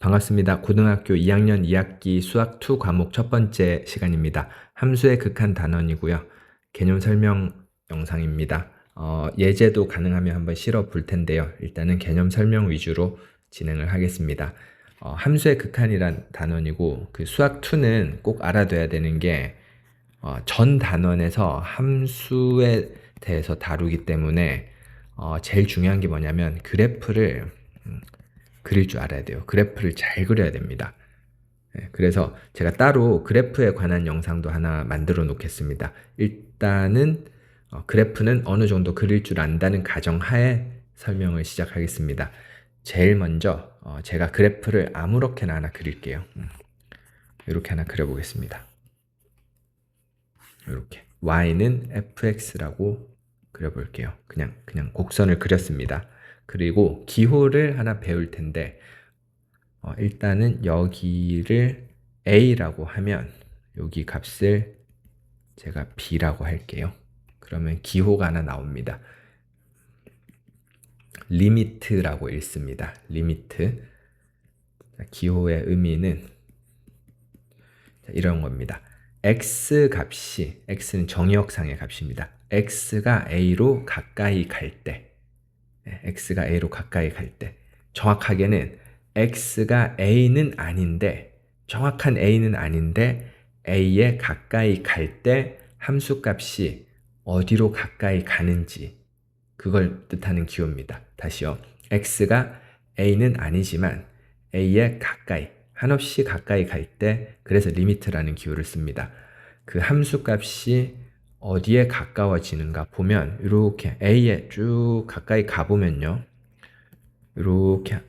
반갑습니다. 고등학교 2학년 2학기 수학 2 과목 첫 번째 시간입니다. 함수의 극한 단원이고요. 개념 설명 영상입니다. 예제도 가능하면 한번 실어 볼 텐데요. 일단은 개념 설명 위주로 진행을 하겠습니다. 함수의 극한이란 단원이고 그 수학 2는 꼭 알아둬야 되는 게 전 단원에서 함수에 대해서 다루기 때문에 제일 중요한 게 뭐냐면 그래프를 그릴 줄 알아야 돼요. 그래프를 잘 그려야 됩니다. 그래서 제가 따로 그래프에 관한 영상도 하나 만들어 놓겠습니다. 일단은 그래프는 어느 정도 그릴 줄 안다는 가정하에 설명을 시작하겠습니다. 제일 먼저 제가 그래프를 아무렇게나 하나 그릴게요. 이렇게 하나 그려보겠습니다. 이렇게 y는 fx라고 그려볼게요. 그냥 곡선을 그렸습니다. 그리고 기호를 하나 배울 텐데 일단은 여기를 a라고 하면 여기 값을 제가 b라고 할게요. 그러면 기호가 하나 나옵니다. 리미트라고 읽습니다. 리미트. 기호의 의미는 이런 겁니다. x 값이, x는 정의역상의 값입니다. x가 a로 가까이 갈 때, x가 a로 가까이 갈 때, 정확하게는 x가 a는 아닌데, 정확한 a는 아닌데 a에 가까이 갈 때 함수값이 어디로 가까이 가는지 그걸 뜻하는 기호입니다. 다시요. x가 a는 아니지만 a에 가까이, 한없이 가까이 갈 때 그래서 리미트라는 기호를 씁니다. 그 함수값이 어디에 가까워지는가 보면 이렇게 a에 쭉 가까이 가보면요. 이렇게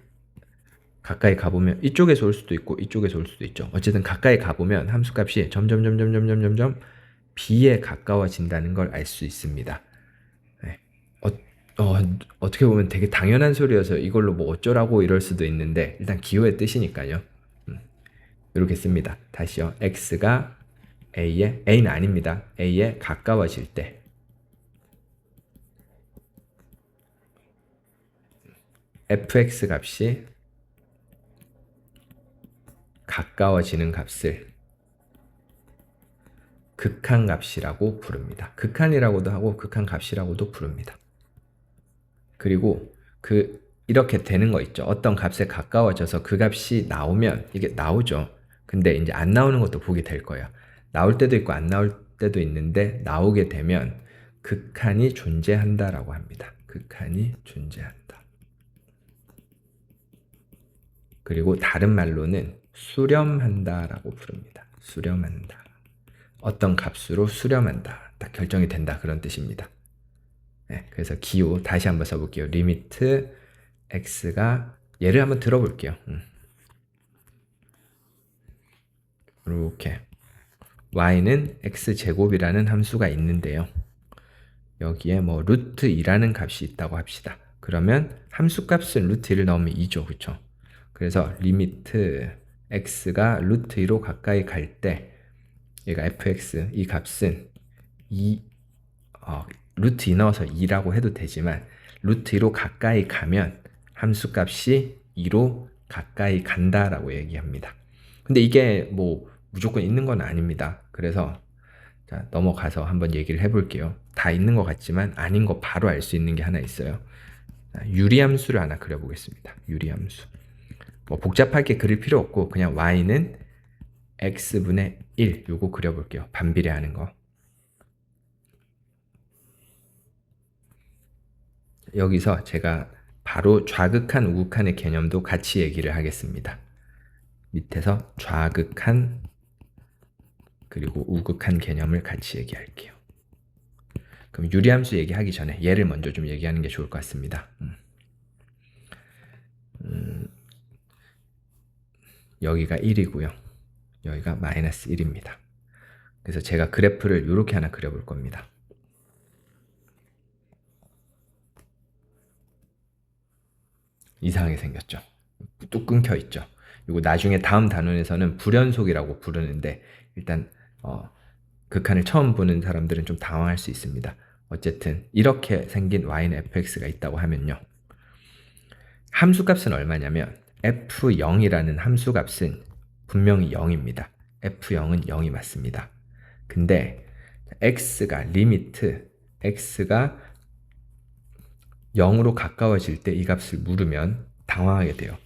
가까이 가보면 이쪽에서 올 수도 있고 이쪽에서 올 수도 있죠. 어쨌든 가까이 가보면 함수값이 점점 b에 가까워진다는 걸 알 수 있습니다. 네. 어떻게 보면 되게 당연한 소리여서 이걸로 뭐 어쩌라고 이럴 수도 있는데 일단 기호의 뜻이니까요. 이렇게 씁니다. 다시요. x가 a는 아닙니다. a에 가까워질 때 fx 값이 가까워지는 값을 극한값이라고 부릅니다. 극한이라고도 하고 극한값이라고도 부릅니다. 그리고 이렇게 되는 거 있죠. 어떤 값에 가까워져서 그 값이 나오면 이게 나오죠. 근데 이제 안 나오는 것도 보게 될 거예요. 나올 때도 있고 안 나올 때도 있는데 나오게 되면 극한이 존재한다라고 합니다. 극한이 존재한다. 그리고 다른 말로는 수렴한다라고 부릅니다. 수렴한다. 어떤 값으로 수렴한다. 딱 결정이 된다. 그런 뜻입니다. 네, 그래서 기호 다시 한번 써볼게요. 리미트 x가 예를 한번 들어볼게요. 이렇게 y는 x제곱이라는 함수가 있는데요. 여기에 뭐 루트 2라는 값이 있다고 합시다. 그러면 함수값은 루트 1을 넣으면 2죠. 그렇죠? 그래서 리미트 x가 루트 2로 가까이 갈 때 얘가 fx 이 값은 루트 2 넣어서 2라고 해도 되지만 루트 2로 가까이 가면 함수값이 2로 가까이 간다라고 얘기합니다. 근데 이게 뭐 무조건 있는 건 아닙니다. 그래서 자, 넘어가서 한번 얘기를 해볼게요. 다 있는 것 같지만 아닌 거 바로 알 수 있는 게 하나 있어요. 자, 유리함수를 하나 그려보겠습니다. 유리함수. 뭐 복잡하게 그릴 필요 없고 그냥 y는 x분의 1 요거 그려볼게요. 반비례하는 거. 여기서 제가 바로 좌극한, 우극한의 개념도 같이 얘기를 하겠습니다. 밑에서 좌극한 그리고 우극한 개념을 같이 얘기할게요. 그럼 유리함수 얘기하기 전에 얘를 먼저 좀 얘기하는 게 좋을 것 같습니다. 여기가 1이고요. 여기가 마이너스 1입니다. 그래서 제가 그래프를 이렇게 하나 그려볼 겁니다. 이상하게 생겼죠. 뚝 끊겨 있죠. 이거 나중에 다음 단원에서는 불연속이라고 부르는데 일단 극한을 처음 보는 사람들은 좀 당황할 수 있습니다. 어쨌든 이렇게 생긴 y는 fx가 있다고 하면요. 함수값은 얼마냐면 f0이라는 함수값은 분명히 0입니다. f0은 0이 맞습니다. 근데 x가 리미트 x가 0으로 가까워질 때 이 값을 물으면 당황하게 돼요.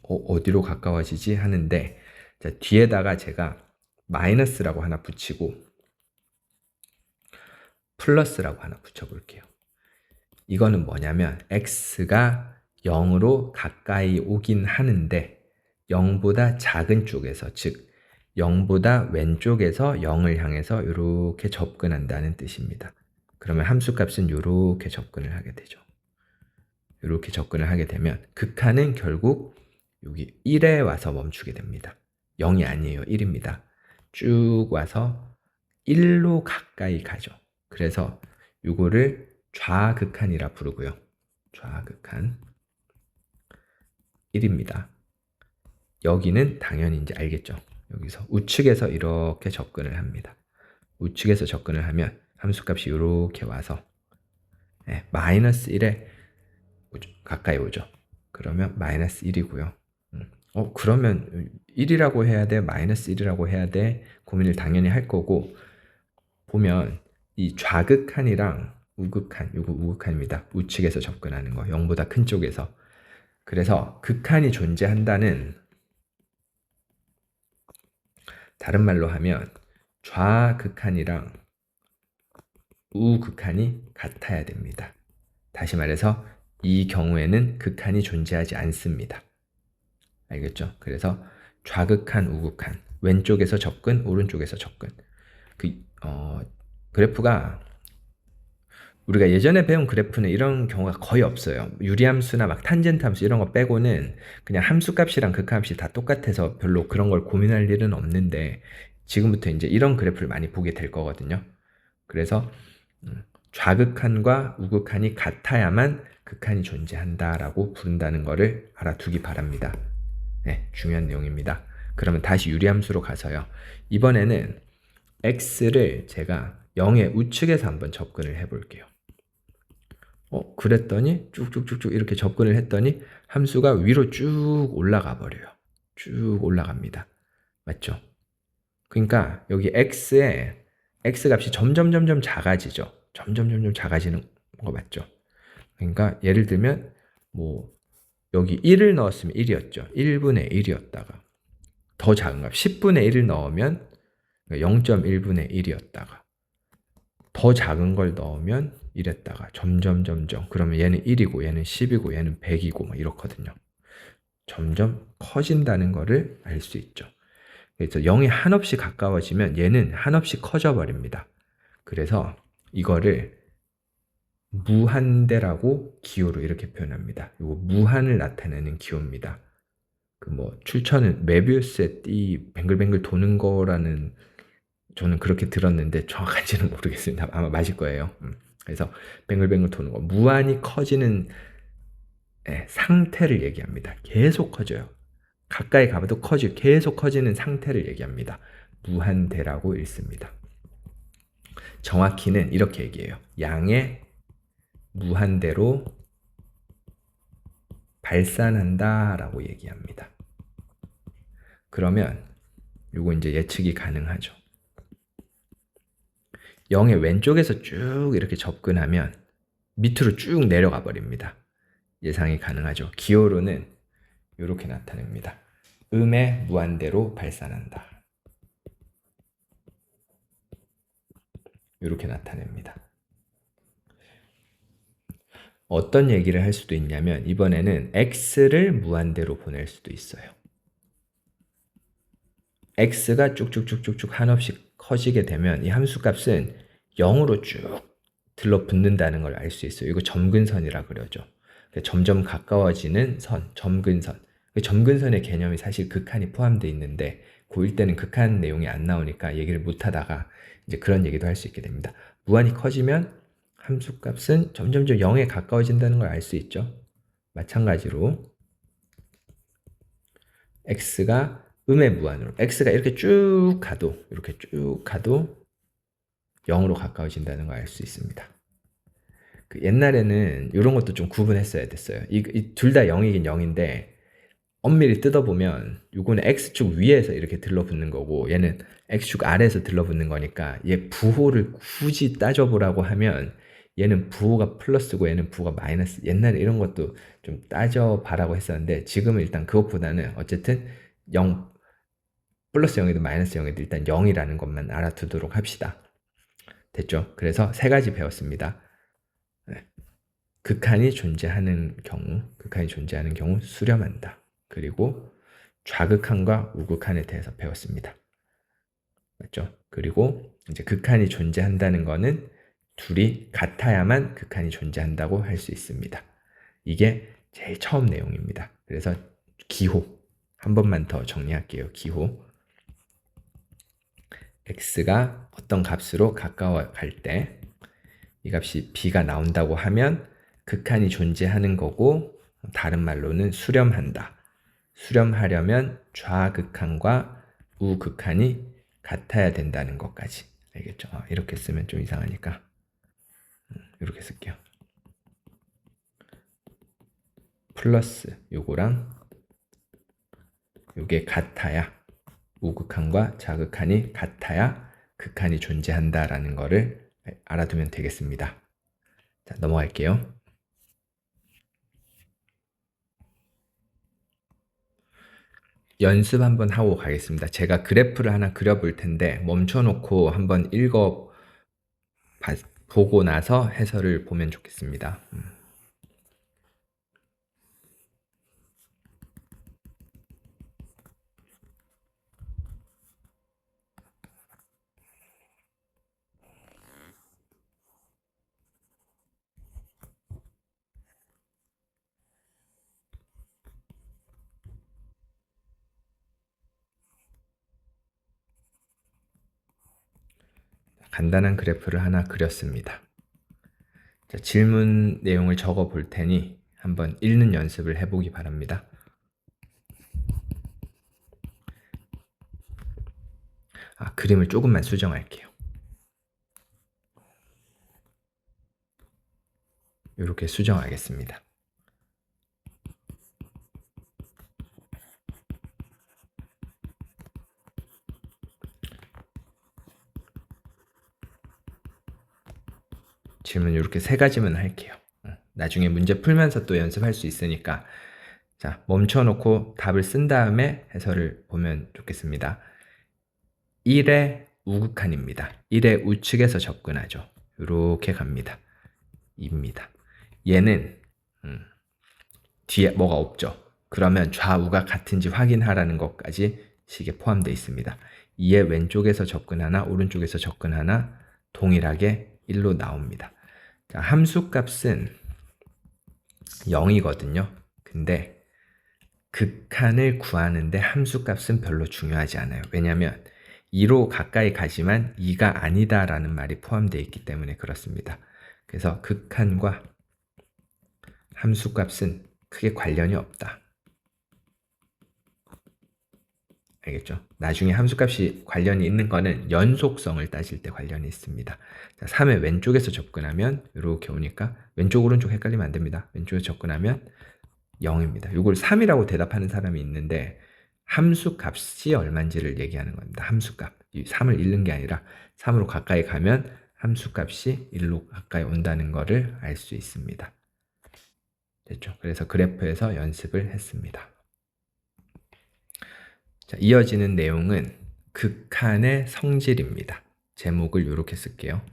어디로 가까워지지 하는데, 자, 뒤에다가 제가 마이너스라고 하나 붙이고 플러스라고 하나 붙여볼게요. 이거는 뭐냐면 x가 0으로 가까이 오긴 하는데 0보다 작은 쪽에서, 즉 0보다 왼쪽에서 0을 향해서 이렇게 접근한다는 뜻입니다. 그러면 함수값은 이렇게 접근을 하게 되죠. 이렇게 접근을 하게 되면 극한은 결국 여기 1에 와서 멈추게 됩니다. 0이 아니에요. 1입니다. 쭉 와서 1로 가까이 가죠. 그래서 이거를 좌극한이라 부르고요. 좌극한 1입니다. 여기는 당연히 이제 알겠죠. 여기서 우측에서 이렇게 접근을 합니다. 우측에서 접근을 하면 함수값이 이렇게 와서 마이너스 1에 가까이 오죠. 그러면 마이너스 1이고요. 그러면 1이라고 해야 돼? 마이너스 1이라고 해야 돼? 고민을 당연히 할 거고, 보면 이 좌극한이랑 우극한, 이거 우극한입니다. 우측에서 접근하는 거, 0보다 큰 쪽에서. 그래서 극한이 존재한다는, 다른 말로 하면 좌극한이랑 우극한이 같아야 됩니다. 다시 말해서 이 경우에는 극한이 존재하지 않습니다. 알겠죠? 그래서 좌극한, 우극한, 왼쪽에서 접근, 오른쪽에서 접근. 그래프가, 우리가 예전에 배운 그래프는 이런 경우가 거의 없어요. 유리함수나 막 탄젠트 함수 이런 거 빼고는 그냥 함수값이랑 극한값이 다 똑같아서 별로 그런 걸 고민할 일은 없는데, 지금부터 이제 이런 그래프를 많이 보게 될 거거든요. 그래서 좌극한과 우극한이 같아야만 극한이 존재한다라고 부른다는 것을 알아두기 바랍니다. 네, 중요한 내용입니다. 그러면 다시 유리함수로 가서요. 이번에는 x를 제가 0의 우측에서 한번 접근을 해볼게요. 그랬더니 쭉쭉쭉쭉 이렇게 접근을 했더니 함수가 위로 쭉 올라가 버려요. 쭉 올라갑니다. 맞죠? 그러니까 여기 x의 x 값이 점점 작아지죠. 점점 작아지는 거 맞죠? 그러니까 예를 들면 뭐 여기 1을 넣었으면 1이었죠. 1분의 1이었다가 더 작은 값 10분의 1을 넣으면 0.1분의 1이었다가 더 작은 걸 넣으면 이랬다가 점점 그러면 얘는 1이고 얘는 10이고 얘는 100이고 막 이렇거든요. 점점 커진다는 거를 알 수 있죠. 그래서 0이 한없이 가까워지면 얘는 한없이 커져 버립니다. 그래서 이거를 무한대라고 기호로 이렇게 표현합니다. 이거 무한을 나타내는 기호입니다. 그 뭐 출처는 메비우스의 띠 뱅글뱅글 도는 거라는, 저는 그렇게 들었는데 정확한지는 모르겠습니다. 아마 맞을 거예요. 그래서 뱅글뱅글 도는 거, 무한히 커지는 상태를 얘기합니다. 계속 커져요. 가까이 가봐도 커지고 계속 커지는 상태를 얘기합니다. 무한대라고 읽습니다. 정확히는 이렇게 얘기해요. 양의 무한대로 발산한다 라고 얘기합니다. 그러면 요거 이제 예측이 가능하죠. 0의 왼쪽에서 쭉 이렇게 접근하면 밑으로 쭉 내려가 버립니다. 예상이 가능하죠. 기호로는 이렇게 나타냅니다. 음의 무한대로 발산한다. 이렇게 나타냅니다. 어떤 얘기를 할 수도 있냐면 이번에는 x를 무한대로 보낼 수도 있어요. x가 쭉쭉쭉쭉쭉 한없이 커지게 되면 이 함수값은 0으로 쭉 들러붙는다는 걸 알 수 있어요. 이거 점근선이라 그러죠. 점점 가까워지는 선, 점근선. 점근선의 개념이 사실 극한이 포함되어 있는데 고1 때는 극한 내용이 안 나오니까 얘기를 못 하다가 이제 그런 얘기도 할 수 있게 됩니다. 무한히 커지면 함수값은 점점 0에 가까워진다는 걸 알 수 있죠. 마찬가지로 x가 음의 무한으로, x가 이렇게 쭉 가도 0으로 가까워진다는 걸 알 수 있습니다. 옛날에는 이런 것도 좀 구분했어야 됐어요. 둘 다 0이긴 0인데 엄밀히 뜯어보면 요거는 x축 위에서 이렇게 들러붙는 거고 얘는 x축 아래에서 들러붙는 거니까 얘 부호를 굳이 따져보라고 하면 얘는 부호가 플러스고 얘는 부호가 마이너스. 옛날에 이런 것도 좀 따져봐라고 했었는데 지금은 일단 그것보다는 어쨌든 0 플러스 0이든 마이너스 0이든 일단 0이라는 것만 알아두도록 합시다. 됐죠? 그래서 세 가지 배웠습니다. 네. 극한이 존재하는 경우 수렴한다. 그리고 좌극한과 우극한에 대해서 배웠습니다. 맞죠? 그리고 이제 극한이 존재한다는 거는 둘이 같아야만 극한이 존재한다고 할 수 있습니다. 이게 제일 처음 내용입니다. 그래서 기호 한 번만 더 정리할게요. 기호 x가 어떤 값으로 가까워 갈 때 이 값이 b가 나온다고 하면 극한이 존재하는 거고 다른 말로는 수렴한다. 수렴하려면 좌극한과 우극한이 같아야 된다는 것까지. 알겠죠? 이렇게 쓰면 좀 이상하니까 이렇게 쓸게요. 플러스 요거랑 요게 같아야 우극한과 좌극한이 같아야 극한이 존재한다라는 거를 알아두면 되겠습니다. 자, 넘어갈게요. 연습 한번 하고 가겠습니다. 제가 그래프를 하나 그려볼 텐데 멈춰놓고 한번 보고 나서 해설을 보면 좋겠습니다. 간단한 그래프를 하나 그렸습니다. 자, 질문 내용을 적어 볼 테니 한번 읽는 연습을 해보기 바랍니다. 그림을 조금만 수정할게요. 이렇게 수정하겠습니다. 질문 이렇게 세 가지만 할게요. 나중에 문제 풀면서 또 연습할 수 있으니까 자, 멈춰놓고 답을 쓴 다음에 해설을 보면 좋겠습니다. 1의 우극한입니다. 1의 우측에서 접근하죠. 이렇게 갑니다. 2입니다. 얘는 뒤에 뭐가 없죠. 그러면 좌우가 같은지 확인하라는 것까지 식에 포함되어 있습니다. 2의 왼쪽에서 접근하나 오른쪽에서 접근하나 동일하게 1로 나옵니다. 자, 함수값은 0이거든요. 근데 극한을 구하는데 함수값은 별로 중요하지 않아요. 왜냐하면 2로 가까이 가지만 2가 아니다라는 말이 포함되어 있기 때문에 그렇습니다. 그래서 극한과 함수값은 크게 관련이 없다. 알겠죠? 나중에 함수값이 관련이 있는 거는 연속성을 따질 때 관련이 있습니다. 자, 3의 왼쪽에서 접근하면 이렇게 오니까 왼쪽 오른쪽 헷갈리면 안 됩니다. 왼쪽에서 접근하면 0입니다. 이걸 3이라고 대답하는 사람이 있는데 함수값이 얼마인지를 얘기하는 겁니다. 함수값. 이 3을 잃는 게 아니라 3으로 가까이 가면 함수값이 1로 가까이 온다는 것을 알 수 있습니다. 됐죠? 그래서 그래프에서 연습을 했습니다. 자, 이어지는 내용은 극한의 성질입니다. 제목을 이렇게 쓸게요.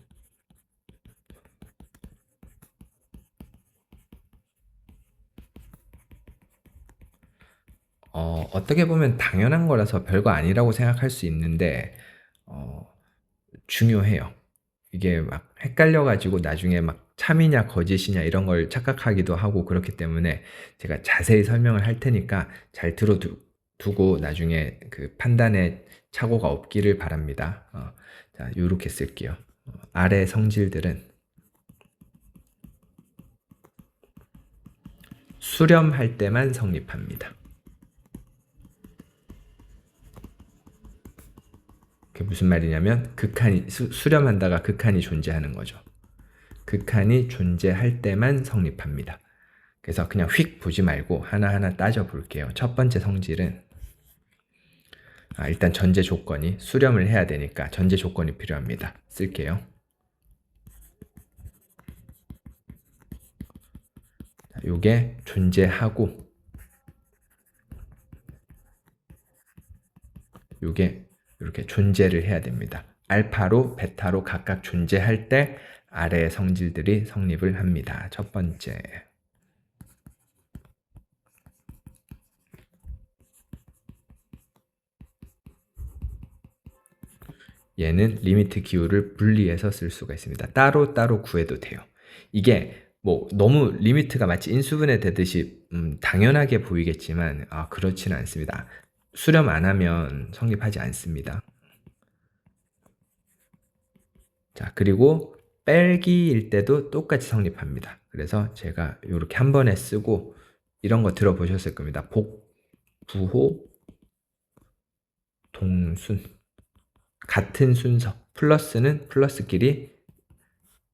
어떻게 보면 당연한 거라서 별거 아니라고 생각할 수 있는데 중요해요. 이게 막 헷갈려가지고 나중에 막 참이냐 거짓이냐 이런 걸 착각하기도 하고 그렇기 때문에 제가 자세히 설명을 할 테니까 잘 들어두고 나중에 그 판단에 착오가 없기를 바랍니다. 자, 이렇게 쓸게요. 아래 성질들은 수렴할 때만 성립합니다. 그게 무슨 말이냐면 수렴한다가 극한이 존재하는 거죠. 극한이 존재할 때만 성립합니다. 그래서 그냥 휙 보지 말고 하나하나 따져 볼게요. 첫 번째 성질은 일단 전제 조건이 수렴을 해야 되니까 전제 조건이 필요합니다. 쓸게요. 요게 존재하고 요게 이렇게 존재를 해야 됩니다. 알파로 베타로 각각 존재할 때 아래의 성질들이 성립을 합니다. 첫 번째. 얘는 리미트 기호를 분리해서 쓸 수가 있습니다. 따로따로 구해도 돼요. 이게 뭐 너무 리미트가 마치 인수분해 되듯이 당연하게 보이겠지만 그렇지는 않습니다. 수렴 안 하면 성립하지 않습니다. 자, 그리고 뺄기일 때도 똑같이 성립합니다. 그래서 제가 이렇게 한 번에 쓰고 이런 거 들어보셨을 겁니다. 복, 부호, 동순. 같은 순서. 플러스는 플러스끼리,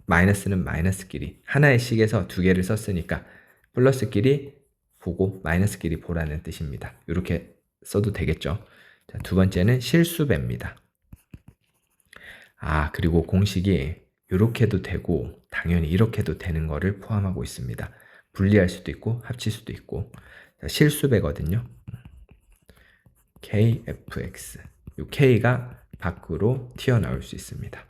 마이너스는 마이너스끼리. 하나의 식에서 두 개를 썼으니까 플러스끼리 보고 마이너스끼리 보라는 뜻입니다. 이렇게 써도 되겠죠. 자, 두 번째는 실수배입니다. 그리고 공식이 이렇게도 되고 당연히 이렇게도 되는 거를 포함하고 있습니다. 분리할 수도 있고 합칠 수도 있고. 자, 실수배거든요. kfx. 이 k가 밖으로 튀어나올 수 있습니다.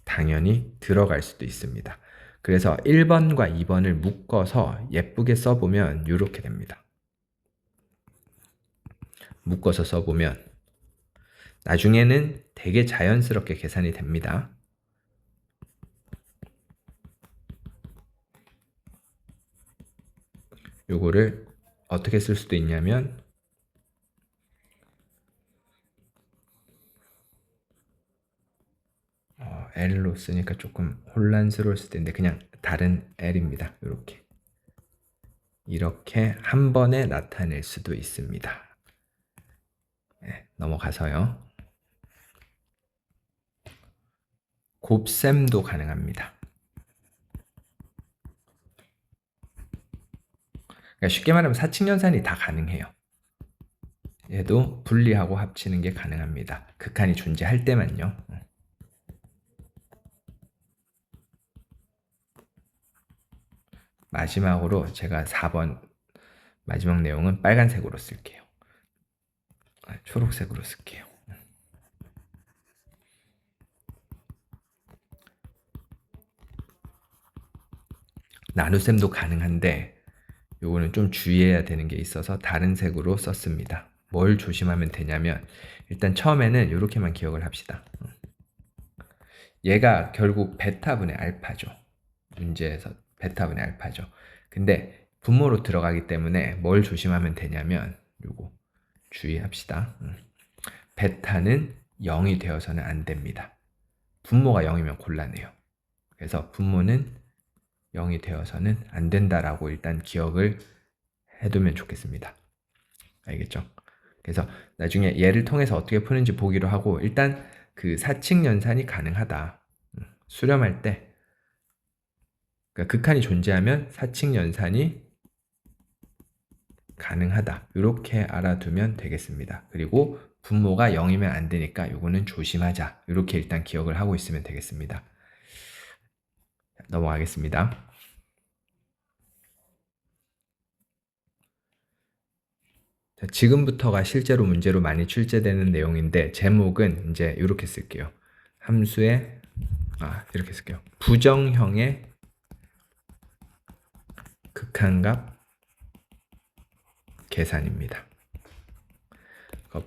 당연히 들어갈 수도 있습니다. 그래서 1번과 2번을 묶어서 예쁘게 써보면 이렇게 됩니다. 묶어서 써보면 나중에는 되게 자연스럽게 계산이 됩니다. 요거를 어떻게 쓸 수도 있냐면 L로 쓰니까 조금 혼란스러울 수도 있는데 그냥 다른 L입니다. 이렇게 한 번에 나타낼 수도 있습니다. 네, 넘어가서요. 곱셈도 가능합니다. 그러니까 쉽게 말하면 사칙연산이 다 가능해요. 얘도 분리하고 합치는 게 가능합니다. 극한이 존재할 때만요. 마지막으로 제가 4번 마지막 내용은 빨간색으로 쓸게요. 초록색으로 쓸게요. 나눗셈도 가능한데 요거는 좀 주의해야 되는 게 있어서 다른 색으로 썼습니다. 뭘 조심하면 되냐면 일단 처음에는 이렇게만 기억을 합시다. 얘가 결국 베타분의 알파죠. 문제에서 베타분의 알파죠. 근데 분모로 들어가기 때문에 뭘 조심하면 되냐면 요거 주의합시다. 베타는 0이 되어서는 안 됩니다. 분모가 0이면 곤란해요. 그래서 분모는 0이 되어서는 안 된다라고 일단 기억을 해두면 좋겠습니다. 알겠죠? 그래서 나중에 얘를 통해서 어떻게 푸는지 보기로 하고 일단 그 사칙연산이 가능하다. 수렴할 때 그러니까 극한이 존재하면 사칙연산이 가능하다. 이렇게 알아두면 되겠습니다. 그리고 분모가 0이면 안 되니까 이거는 조심하자. 이렇게 일단 기억을 하고 있으면 되겠습니다. 넘어가겠습니다. 자, 지금부터가 실제로 문제로 많이 출제되는 내용인데 제목은 이제 이렇게 쓸게요. 함수의 이렇게 쓸게요. 부정형의 극한값 계산입니다.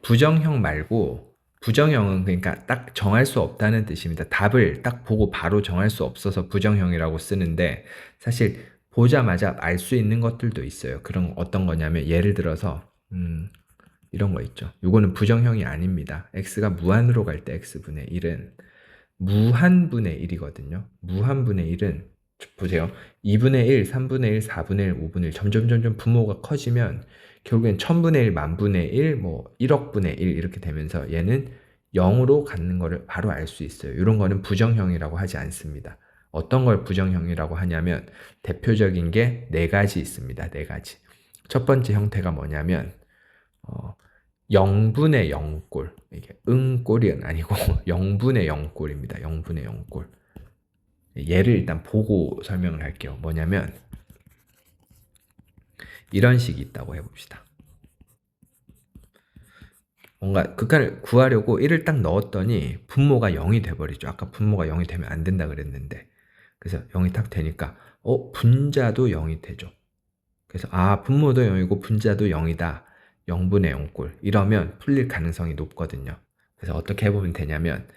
부정형 말고 부정형은 그러니까 딱 정할 수 없다는 뜻입니다. 답을 딱 보고 바로 정할 수 없어서 부정형이라고 쓰는데 사실 보자마자 알 수 있는 것들도 있어요. 그런 어떤 거냐면 예를 들어서 이런 거 있죠. 이거는 부정형이 아닙니다. x가 무한으로 갈 때 x분의 1은 무한분의 1이거든요. 무한분의 1은 보세요. 2분의 1, 3분의 1, 4분의 1, 5분의 1 점점 분모가 커지면 결국엔 1000분의 1, 만분의 1, 뭐 1억분의 1 이렇게 되면서 얘는 0으로 갖는 거를 바로 알 수 있어요. 이런 거는 부정형이라고 하지 않습니다. 어떤 걸 부정형이라고 하냐면 대표적인 게 네 가지 있습니다. 네 가지. 첫 번째 형태가 뭐냐면 0분의 0꼴. 이게 응꼴이 아니고 0분의 0꼴입니다. 0분의 0꼴. 얘를 일단 보고 설명을 할게요. 뭐냐면 이런 식이 있다고 해봅시다. 뭔가 극한을 구하려고 1을 딱 넣었더니 분모가 0이 돼버리죠. 아까 분모가 0이 되면 안 된다 그랬는데 그래서 0이 딱 되니까 분자도 0이 되죠. 그래서 분모도 0이고 분자도 0이다. 0분의 0꼴. 이러면 풀릴 가능성이 높거든요. 그래서 어떻게 해보면 되냐면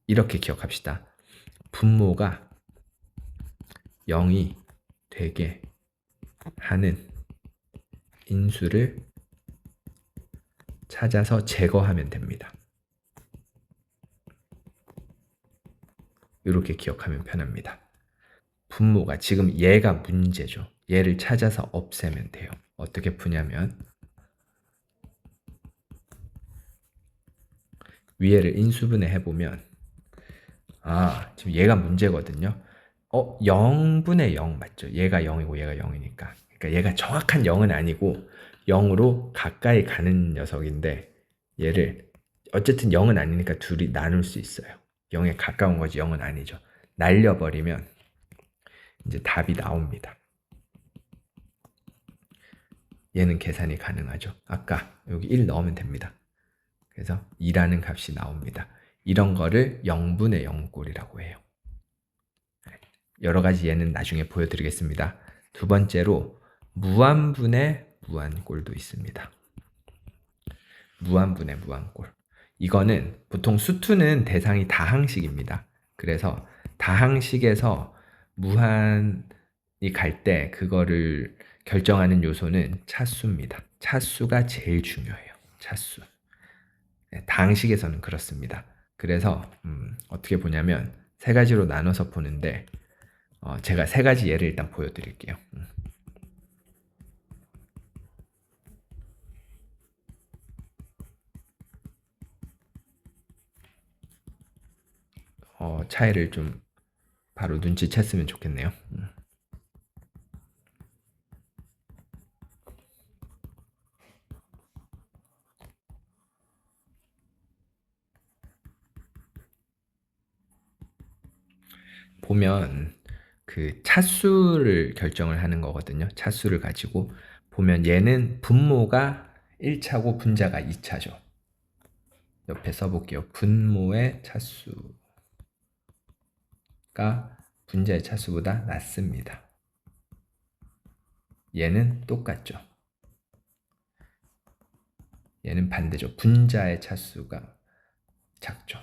이렇게 기억합시다. 분모가 0이 되게 하는 인수를 찾아서 제거하면 됩니다. 이렇게 기억하면 편합니다. 분모가 지금 얘가 문제죠. 얘를 찾아서 없애면 돼요. 어떻게 푸냐면 위에를 인수분해 해보면 지금 얘가 문제거든요. 0분의 0 맞죠? 얘가 0이고 얘가 0이니까. 그러니까 얘가 정확한 0은 아니고 0으로 가까이 가는 녀석인데 얘를 어쨌든 0은 아니니까 둘이 나눌 수 있어요. 0에 가까운 거지 0은 아니죠. 날려버리면 이제 답이 나옵니다. 얘는 계산이 가능하죠. 아까 여기 1 넣으면 됩니다. 그래서 2라는 값이 나옵니다. 이런 거를 0분의 0꼴이라고 해요. 여러 가지 예는 나중에 보여드리겠습니다. 두 번째로 무한분의 무한꼴도 있습니다. 무한분의 무한꼴. 이거는 보통 수투는 대상이 다항식입니다. 그래서 다항식에서 무한이 갈 때 그거를 결정하는 요소는 차수입니다. 차수가 제일 중요해요. 차수. 다항식에서는 그렇습니다. 그래서 어떻게 보냐면 세 가지로 나눠서 보는데 제가 세 가지 예를 일단 보여드릴게요. 차이를 좀 바로 눈치챘으면 좋겠네요. 보면 그 차수를 결정을 하는 거거든요. 차수를 가지고 보면 얘는 분모가 1차고 분자가 2차죠. 옆에 써볼게요. 분모의 차수가 분자의 차수보다 낮습니다. 얘는 똑같죠. 얘는 반대죠. 분자의 차수가 작죠.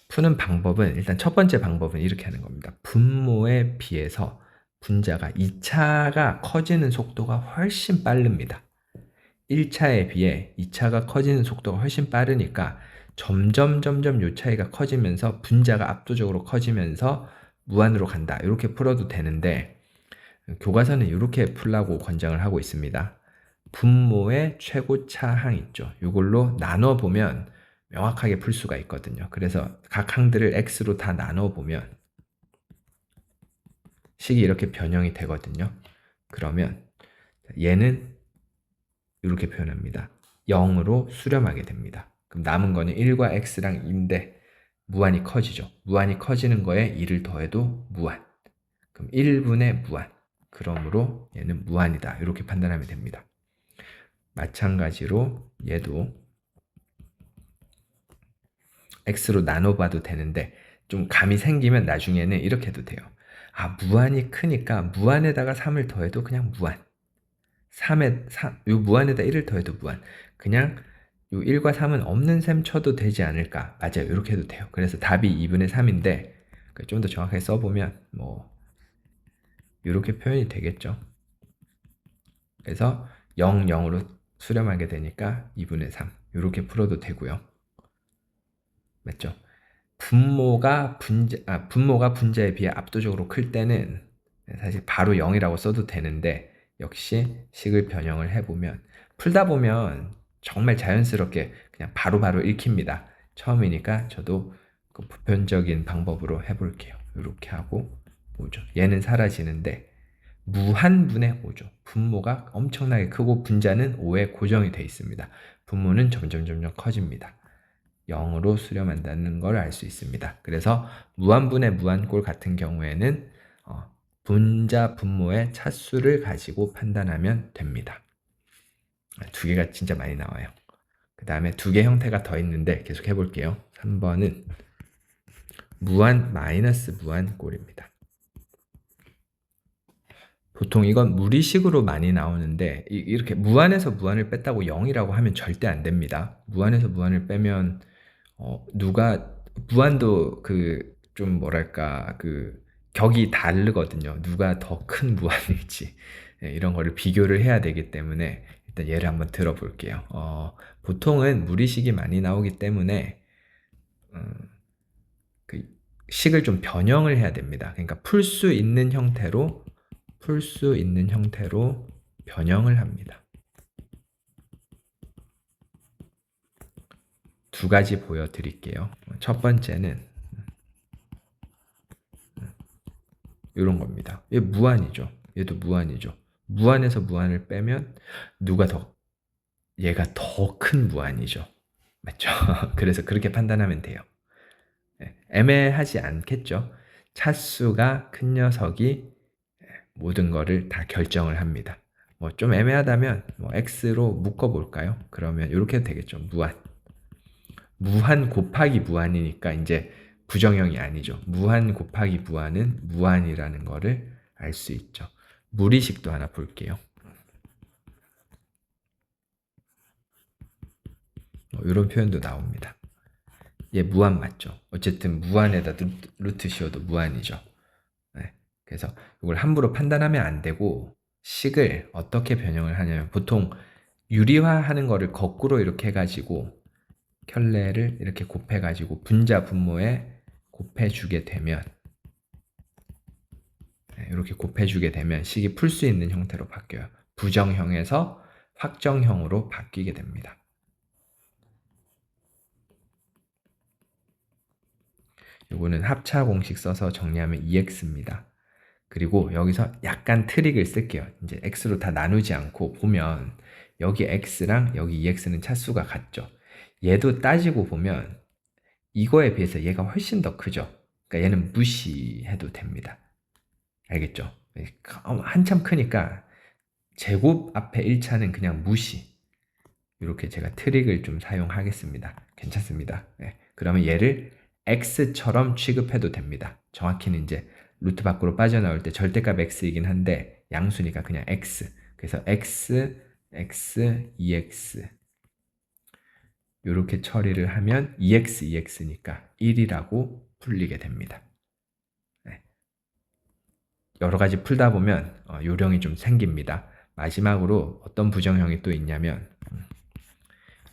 푸는 방법은 일단 첫 번째 방법은 이렇게 하는 겁니다. 분모에 비해서 분자가 2차가 커지는 속도가 훨씬 빠릅니다. 1차에 비해 2차가 커지는 속도가 훨씬 빠르니까 점점 요 차이가 커지면서 분자가 압도적으로 커지면서 무한으로 간다. 이렇게 풀어도 되는데 교과서는 이렇게 풀라고 권장을 하고 있습니다. 분모의 최고차 항 있죠. 이걸로 나눠보면 명확하게 풀 수가 있거든요. 그래서 각 항들을 x로 다 나눠보면 식이 이렇게 변형이 되거든요. 그러면 얘는 이렇게 표현합니다. 0으로 수렴하게 됩니다. 그럼 남은 거는 1과 x랑 2인데 무한이 커지죠. 무한이 커지는 거에 2를 더해도 무한. 그럼 1분의 무한. 그러므로 얘는 무한이다. 이렇게 판단하면 됩니다. 마찬가지로 얘도 x로 나눠봐도 되는데 좀 감이 생기면 나중에는 이렇게 해도 돼요. 무한이 크니까 무한에다가 3을 더해도 그냥 무한. 3에 요 무한에다 1을 더해도 무한. 그냥 요 1과 3은 없는 셈 쳐도 되지 않을까. 맞아요. 이렇게 해도 돼요. 그래서 답이 2분의 3인데 좀 더 정확하게 써보면 이렇게 표현이 되겠죠. 그래서 0, 0으로 수렴하게 되니까 2분의 3 이렇게 풀어도 되고요. 맞죠? 분모가 분자에 비해 압도적으로 클 때는 사실 바로 0이라고 써도 되는데 역시 식을 변형을 해보면 풀다 보면 정말 자연스럽게 그냥 바로바로 읽힙니다. 처음이니까 저도 그 보편적인 방법으로 해볼게요. 이렇게 하고 5죠. 얘는 사라지는데 무한분의 5죠. 분모가 엄청나게 크고 분자는 5에 고정이 되어 있습니다. 분모는 점점 커집니다. 0으로 수렴한다는 걸 알 수 있습니다. 그래서 무한분의 무한꼴 같은 경우에는 분자 분모의 차수를 가지고 판단하면 됩니다. 두 개가 진짜 많이 나와요. 그 다음에 두 개 형태가 더 있는데 계속 해볼게요. 3번은 무한 마이너스 무한꼴입니다. 보통 이건 무리식으로 많이 나오는데 이렇게 무한에서 무한을 뺐다고 0이라고 하면 절대 안 됩니다. 무한에서 무한을 빼면 누가 무한도 그 좀 뭐랄까 그 격이 다르거든요. 누가 더 큰 무한일지 이런 거를 비교를 해야 되기 때문에 일단 예를 한번 들어볼게요. 보통은 무리식이 많이 나오기 때문에 그 식을 좀 변형을 해야 됩니다. 그러니까 풀 수 있는 형태로 변형을 합니다. 두 가지 보여드릴게요. 첫 번째는 이런 겁니다. 얘 무한이죠. 얘도 무한이죠. 무한에서 무한을 빼면 얘가 더 큰 무한이죠. 맞죠? 그래서 그렇게 판단하면 돼요. 애매하지 않겠죠? 차수가 큰 녀석이 모든 거를 다 결정을 합니다. 뭐 좀 애매하다면 x로 묶어볼까요? 그러면 이렇게 되겠죠. 무한 곱하기 무한이니까 이제 부정형이 아니죠. 무한 곱하기 무한은 무한이라는 거를 알 수 있죠. 무리식도 하나 볼게요. 이런 표현도 나옵니다. 얘 무한 맞죠? 어쨌든 무한에다 루트 씌워도 무한이죠. 네. 그래서 이걸 함부로 판단하면 안 되고 식을 어떻게 변형을 하냐면 보통 유리화하는 거를 거꾸로 이렇게 해가지고 켤레를 이렇게 곱해가지고 분자 분모에 곱해주게 되면 이렇게 곱해주게 되면 식이 풀 수 있는 형태로 바뀌어요. 부정형에서 확정형으로 바뀌게 됩니다. 이거는 합차 공식 써서 정리하면 2x입니다. 그리고 여기서 약간 트릭을 쓸게요. 이제 x로 다 나누지 않고 보면 여기 x랑 여기 2x는 차수가 같죠. 얘도 따지고 보면 이거에 비해서 얘가 훨씬 더 크죠. 그러니까 얘는 무시해도 됩니다. 알겠죠? 한참 크니까 제곱 앞에 1차는 그냥 무시. 이렇게 제가 트릭을 좀 사용하겠습니다. 괜찮습니다. 네. 그러면 얘를 x처럼 취급해도 됩니다. 정확히는 이제 루트 밖으로 빠져나올 때 절대값 x이긴 한데 양수니까 그냥 x. 그래서 x, 2x 이렇게 처리를 하면 2x, 2x니까 1이라고 풀리게 됩니다. 네. 여러 가지 풀다 보면 요령이 좀 생깁니다. 마지막으로 어떤 부정형이 또 있냐면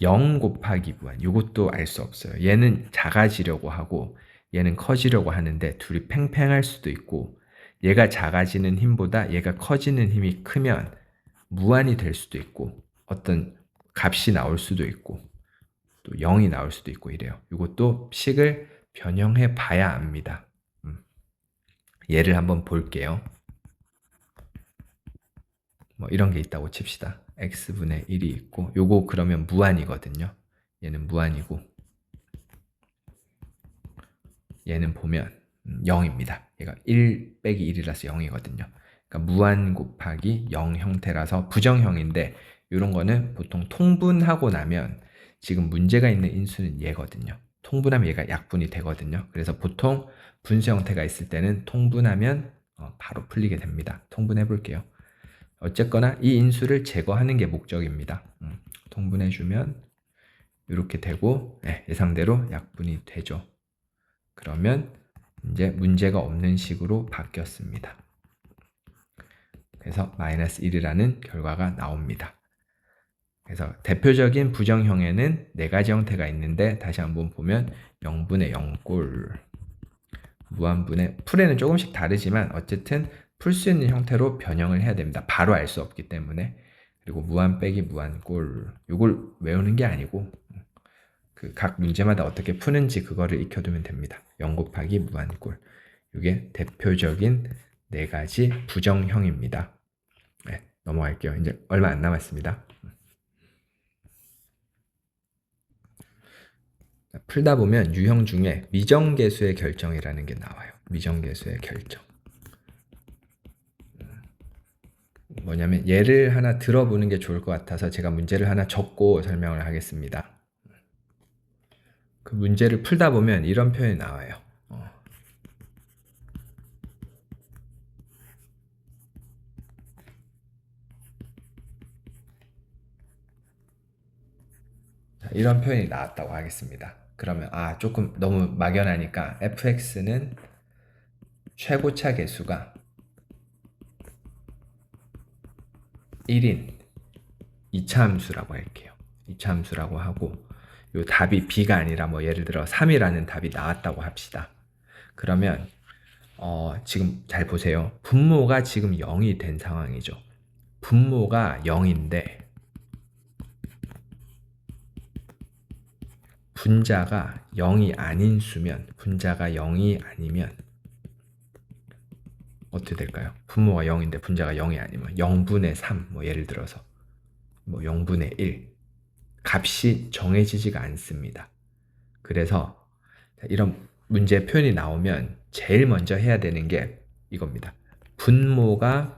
0 곱하기 무한. 이것도 알 수 없어요. 얘는 작아지려고 하고 얘는 커지려고 하는데 둘이 팽팽할 수도 있고 얘가 작아지는 힘보다 얘가 커지는 힘이 크면 무한이 될 수도 있고 어떤 값이 나올 수도 있고 또 0이 나올 수도 있고 이래요. 이것도 식을 변형해 봐야 압니다. 예를 한번 볼게요. 뭐 이런 게 있다고 칩시다. x분의 1이 있고 요거 그러면 무한이거든요. 얘는 무한이고 얘는 보면 0입니다. 얘가 1 빼기 1이라서 0이거든요. 그러니까 무한 곱하기 0 형태라서 부정형인데 이런 거는 보통 통분하고 나면 지금 문제가 있는 인수는 얘거든요. 통분하면 얘가 약분이 되거든요. 그래서 보통 분수 형태가 있을 때는 통분하면 바로 풀리게 됩니다. 통분해 볼게요. 어쨌거나 이 인수를 제거하는 게 목적입니다. 통분해주면 이렇게 되고 예상대로 약분이 되죠. 그러면 이제 문제가 없는 식으로 바뀌었습니다. 그래서 마이너스 1이라는 결과가 나옵니다. 그래서 대표적인 부정형에는 네 가지 형태가 있는데 다시 한번 보면 0분의 0꼴 무한분의 풀에는 조금씩 다르지만 어쨌든 풀 수 있는 형태로 변형을 해야 됩니다. 바로 알 수 없기 때문에. 그리고 무한 빼기 무한꼴 이걸 외우는 게 아니고 그 각 문제마다 어떻게 푸는지 그거를 익혀두면 됩니다. 0 곱하기 무한꼴. 이게 대표적인 4가지 부정형입니다. 네, 넘어갈게요. 이제 얼마 안 남았습니다. 풀다 보면 유형 중에 미정계수의 결정이라는 게 나와요. 미정계수의 결정. 뭐냐면 예를 하나 들어보는 게 좋을 것 같아서 제가 문제를 하나 적고 설명을 하겠습니다. 그 문제를 풀다 보면 이런 표현이 나와요. 자, 이런 표현이 나왔다고 하겠습니다. 그러면 조금 너무 막연하니까 fx는 최고차 계수가 1인 2차 함수라고 할게요. 2차 함수라고 하고 요 답이 b가 아니라 뭐 예를 들어 3이라는 답이 나왔다고 합시다. 그러면 지금 잘 보세요. 분모가 지금 0이 된 상황이죠. 분모가 0인데 분자가 0이 아닌 수면, 분자가 0이 아니면 어떻게 될까요? 분모가 0인데 분자가 0이 아니면 0분의 3, 뭐 예를 들어서 뭐 0분의 1 값이 정해지지가 않습니다. 그래서 이런 문제 표현이 나오면 제일 먼저 해야 되는 게 이겁니다. 분모가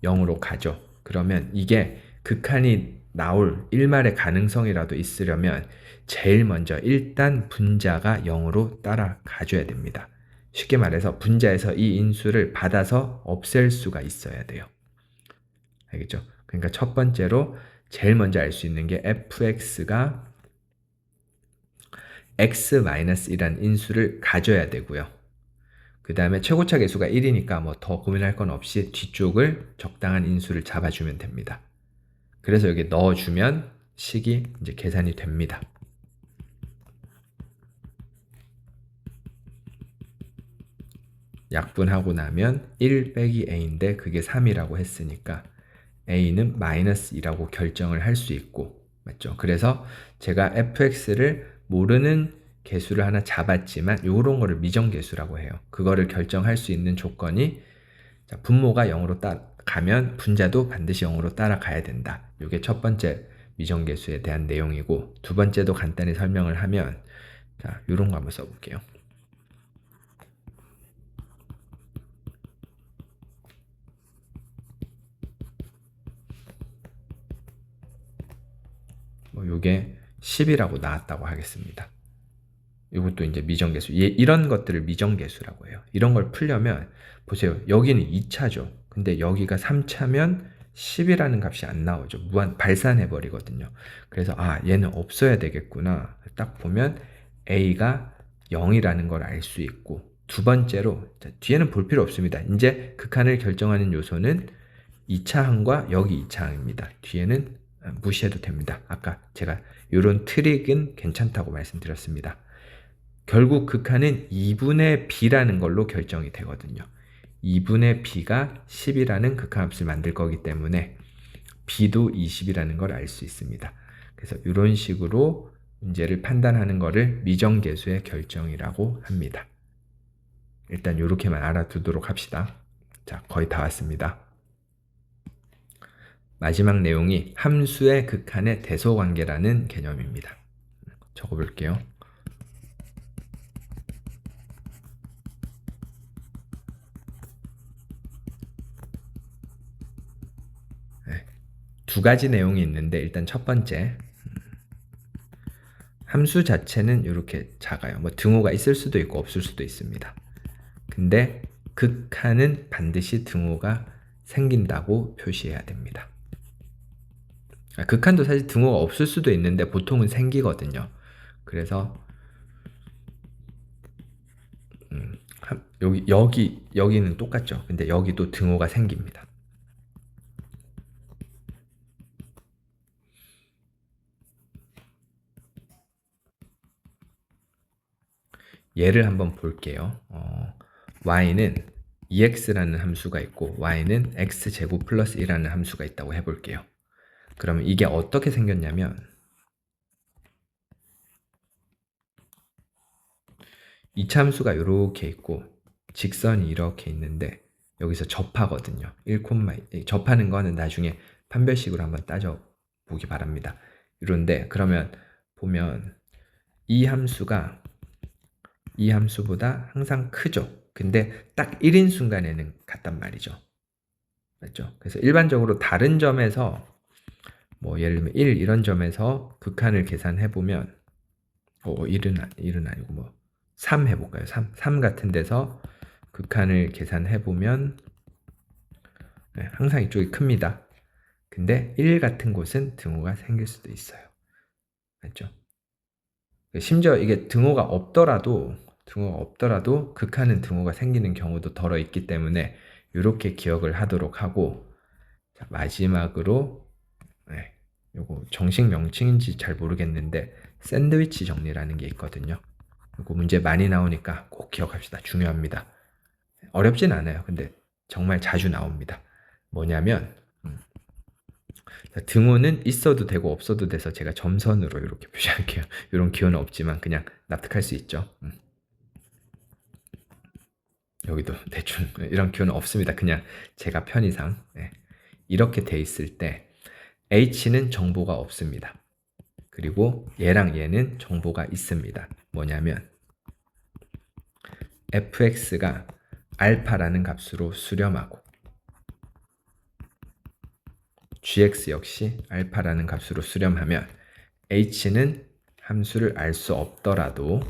0으로 가죠. 그러면 이게 극한이 나올 일말의 가능성이라도 있으려면 제일 먼저 일단 분자가 0으로 따라가줘야 됩니다. 쉽게 말해서 분자에서 이 인수를 받아서 없앨 수가 있어야 돼요. 알겠죠? 그러니까 첫 번째로 제일 먼저 알 수 있는 게 fx가 x-1이라는 인수를 가져야 되고요. 그 다음에 최고차 계수가 1이니까 뭐 더 고민할 건 없이 뒤쪽을 적당한 인수를 잡아주면 됩니다. 그래서 여기 넣어주면 식이 이제 계산이 됩니다. 약분하고 나면 1 빼기 a인데 그게 3이라고 했으니까 a는 마이너스 2라고 결정을 할 수 있고, 맞죠? 그래서 제가 fx를 모르는 개수를 하나 잡았지만 요런 거를 미정계수라고 해요. 그거를 결정할 수 있는 조건이 분모가 0으로 가면 분자도 반드시 0으로 따라가야 된다. 이게 첫 번째 미정계수에 대한 내용이고, 두 번째도 간단히 설명을 하면 요런 거 한번 써볼게요. 요게 10이라고 나왔다고 하겠습니다. 이것도 이제 미정계수. 이런 것들을 미정계수라고 해요. 이런 걸 풀려면 보세요. 여기는 2차죠. 근데 여기가 3차면 10이라는 값이 안 나오죠. 무한 발산해 버리거든요. 그래서 얘는 없어야 되겠구나. 딱 보면 a가 0이라는 걸 알 수 있고, 두 번째로 뒤에는 볼 필요 없습니다. 이제 극한을 결정하는 요소는 2차 항과 여기 2차 항입니다. 뒤에는 무시해도 됩니다. 아까 제가 이런 트릭은 괜찮다고 말씀드렸습니다. 결국 극한은 2분의 b라는 걸로 결정이 되거든요. 2분의 b가 10이라는 극한합을 만들 거기 때문에 b도 20이라는 걸 알 수 있습니다. 그래서 이런 식으로 문제를 판단하는 거를 미정계수의 결정이라고 합니다. 일단 이렇게만 알아두도록 합시다. 자, 거의 다 왔습니다. 마지막 내용이 함수의 극한의 대소관계라는 개념입니다. 적어볼게요. 두 가지 내용이 있는데, 일단 첫 번째, 함수 자체는 이렇게 작아요. 뭐 등호가 있을 수도 있고 없을 수도 있습니다. 근데 극한은 반드시 등호가 생긴다고 표시해야 됩니다. 극한도 사실 등호가 없을 수도 있는데 보통은 생기거든요. 그래서 여기는 똑같죠. 근데 여기도 등호가 생깁니다. 예를 한번 볼게요. y는 ex라는 함수가 있고 y는 x제곱 플러스 1라는 함수가 있다고 해볼게요. 그러면 이게 어떻게 생겼냐면 이차함수가 이렇게 있고 직선이 이렇게 있는데 여기서 접하거든요. 1, 접하는 거는 나중에 판별식으로 한번 따져 보기 바랍니다. 이런데 그러면 보면 이 함수보다 항상 크죠. 근데 딱 1인 순간에는 같단 말이죠. 맞죠? 그래서 일반적으로 다른 점에서 뭐 예를 들면 1 이런 점에서 극한을 계산해 보면 1은 아니고 뭐 3 해볼까요? 3 같은 데서 극한을 계산해 보면 항상 이쪽이 큽니다. 근데 1 같은 곳은 등호가 생길 수도 있어요. 맞죠? 심지어 이게 등호가 없더라도 극한은 등호가 생기는 경우도 덜어 있기 때문에 이렇게 기억을 하도록 하고, 자, 마지막으로 요거 정식 명칭인지 잘 모르겠는데 샌드위치 정리라는 게 있거든요. 요거 문제 많이 나오니까 꼭 기억합시다. 중요합니다. 어렵진 않아요. 근데 정말 자주 나옵니다. 뭐냐면 등호는 있어도 되고 없어도 돼서 제가 점선으로 이렇게 표시할게요. 이런 기호는 없지만 그냥 납득할 수 있죠. 여기도 대충 이런 기호는 없습니다. 그냥 제가 편의상 이렇게 돼 있을 때 H는 정보가 없습니다. 그리고 얘랑 얘는 정보가 있습니다. 뭐냐면 fx가 알파라는 값으로 수렴하고 gx 역시 알파라는 값으로 수렴하면 h는 함수를 알 수 없더라도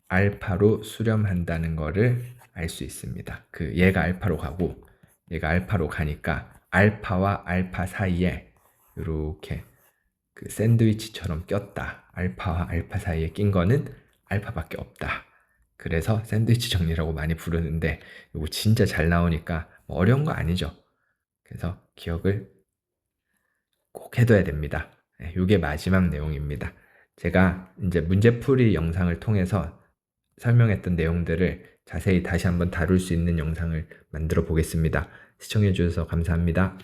알파로 수렴한다는 거를 알 수 있습니다. 얘가 알파로 가고 얘가 알파로 가니까 알파와 알파 사이에 이렇게 샌드위치처럼 꼈다. 알파와 알파 사이에 낀 거는 알파밖에 없다. 그래서 샌드위치 정리라고 많이 부르는데 이거 진짜 잘 나오니까 어려운 거 아니죠. 그래서 기억을 꼭 해둬야 됩니다. 이게 마지막 내용입니다. 제가 이제 문제풀이 영상을 통해서 설명했던 내용들을 자세히 다시 한번 다룰 수 있는 영상을 만들어 보겠습니다. 시청해 주셔서 감사합니다.